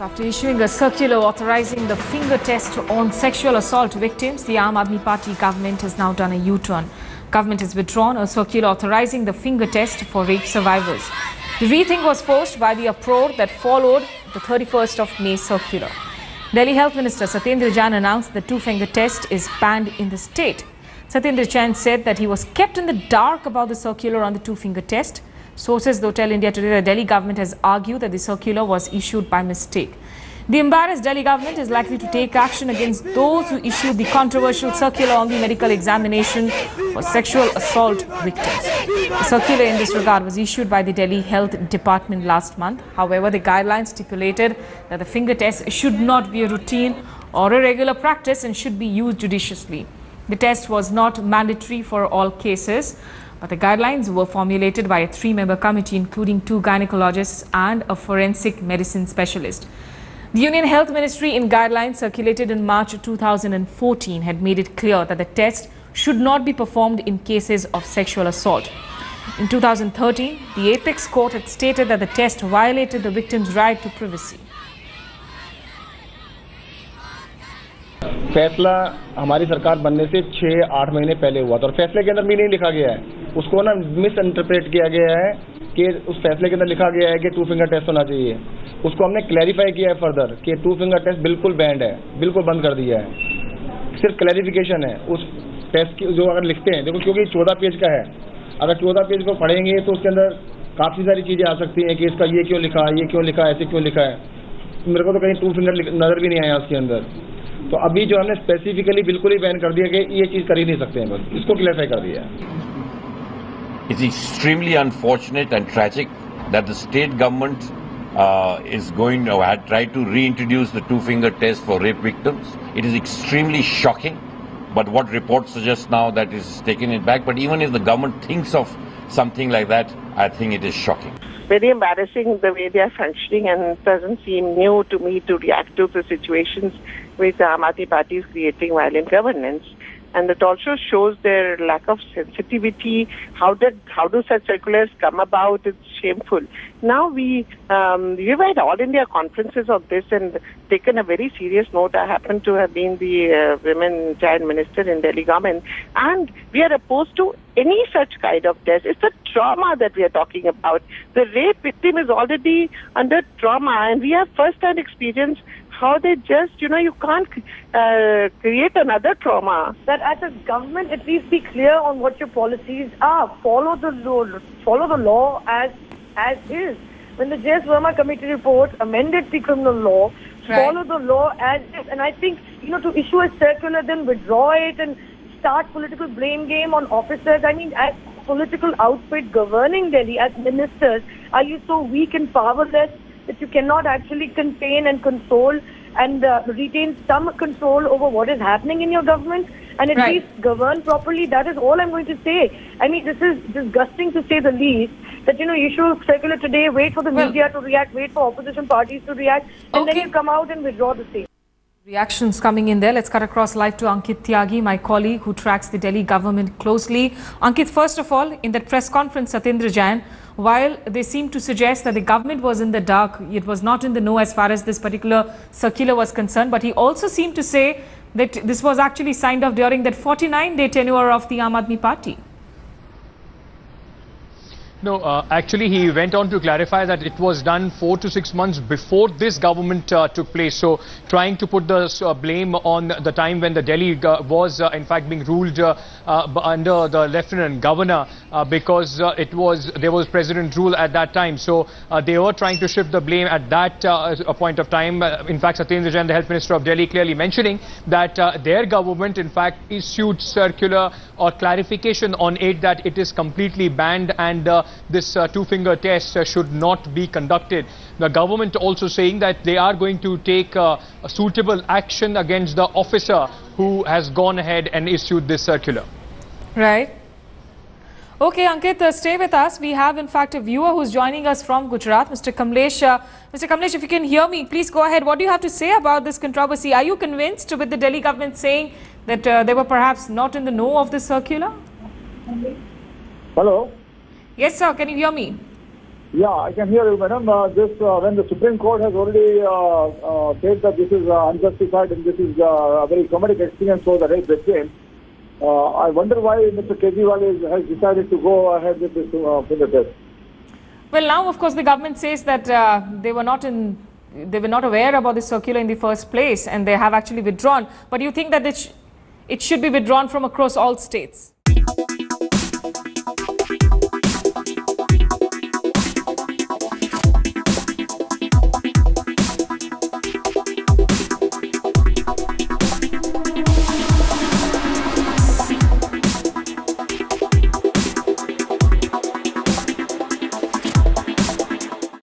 After issuing a circular authorizing the finger test on sexual assault victims, the Aam Aadmi Party government has now done a U-turn. Government has withdrawn a circular authorizing the finger test for rape survivors. The rethink was forced by the uproar that followed the 31st of May circular. Delhi Health Minister Satyendra Jain announced the two-finger test is banned in the state. Satyendra Jain said that he was kept in the dark about the circular on the two-finger test. Sources though tell India Today the Delhi government has argued that the circular was issued by mistake. The embarrassed Delhi government is likely to take action against those who issued the controversial circular on the medical examination for sexual assault victims. The circular in this regard was issued by the Delhi Health Department last month. However, the guidelines stipulated that the finger test should not be a routine or a regular practice and should be used judiciously. The test was not mandatory for all cases, but the guidelines were formulated by a three-member committee including 2 gynecologists and a forensic medicine specialist. The Union Health Ministry in guidelines circulated in March 2014 had made it clear that the test should not be performed in cases of sexual assault. In 2013, the Apex Court had stated that the test violated the victim's right to privacy. फैसला हमारी सरकार बनने से 6-8 महीने पहले हुआ था और फैसले के अंदर भी नहीं लिखा गया है, उसको ना मिस इंटरप्रेट किया गया है कि उस फैसले के अंदर लिखा गया है कि टू फिंगर टेस्ट होना चाहिए। उसको हमने क्लैरिफाई किया है फर्दर कि टू फिंगर टेस्ट बिल्कुल बैंड है, बिल्कुल बंद कर दिया है। सिर्फ क्लैरिफिकेशन है उस टेस्ट की जो अगर लिखते हैं, देखो क्योंकि 14 पेज का है, अगर 14 पेज को पढ़ेंगे तो उसके अंदर काफ़ी सारी चीज़ें आ सकती हैं कि इसका ये क्यों लिखा, ऐसे क्यों लिखा है। मेरे को तो कहीं टू फिंगर नज़र भी नहीं आया उसके अंदर। तो अभी जो हमने स्पेसिफिकली बिल्कुल ही बैन कर दिया कि ये चीज कर ही नहीं सकते हैं, बस इसको क्लैरिफाई कर दिया है। It's extremely unfortunate and tragic that the state government had tried to reintroduce the two-finger test for rape victims. It is extremely shocking, but what reports suggest now that it is taken it back. But even if the government thinks of something like that, I think it is shocking. Very embarrassing the way they are functioning, and it doesn't seem new to me to react to the situations which the Aam Aadmi Party is creating violent governance. And it also shows their lack of sensitivity. How do such circulars come about? It's shameful. Now we've had all India conferences of this and taken a very serious note. I happen to have been the women child minister in Delhi government, and we are opposed to any such kind of test. It's the trauma that we are talking about. The rape victim is already under trauma, and we have first-hand experience how they just, you can't create another trauma. That as a government, at least be clear on what your policies are. Follow the law as is. When the J.S. Verma committee report amended the criminal law, follow the law as is. And I think, to issue a circular, then withdraw it and start political blame game on officers. I mean, as political outfit governing Delhi, as ministers, are you so weak and powerless that you cannot actually contain and control and retain some control over what is happening in your government and at least govern properly? That is all I'm going to say. I mean, this is disgusting to say the least, that, issue a circular today, wait for the media to react, wait for opposition parties to react, and then you come out and withdraw the same. Reactions coming in there. Let's cut across live to Ankit Tyagi, my colleague who tracks the Delhi government closely. Ankit, first of all, in that press conference, Satyendra Jain, while they seem to suggest that the government was in the dark, it was not in the know as far as this particular circular was concerned, but he also seemed to say that this was actually signed off during that 49-day tenure of the Aam Aadmi Party. No, actually he went on to clarify that it was done 4 to 6 months before this government took place. So trying to put the blame on the time when the Delhi was in fact being ruled under the Lieutenant Governor because there was President rule at that time. So they were trying to shift the blame at that point of time. In fact, Satyendra Jain, the Health Minister of Delhi, clearly mentioning that their government in fact issued circular or clarification on it that it is completely banned and this two-finger test should not be conducted. The government also saying that they are going to take a suitable action against the officer who has gone ahead and issued this circular. Right. Okay, Ankit, stay with us. We have, in fact, a viewer who's joining us from Gujarat, Mr. Kamlesh. Mr. Kamlesh, if you can hear me, please go ahead. What do you have to say about this controversy? Are you convinced with the Delhi government saying that they were perhaps not in the know of this circular? Hello. Yes, sir. Can you hear me? Yeah, I can hear you, madam. When the Supreme Court has already said that this is unjustified and this is a very traumatic experience for the rape victim, I wonder why Mr. Kejriwal has decided to go ahead with this finger test. Well, now, of course, the government says that they were not aware about the circular in the first place, and they have actually withdrawn. But you think that it should be withdrawn from across all states?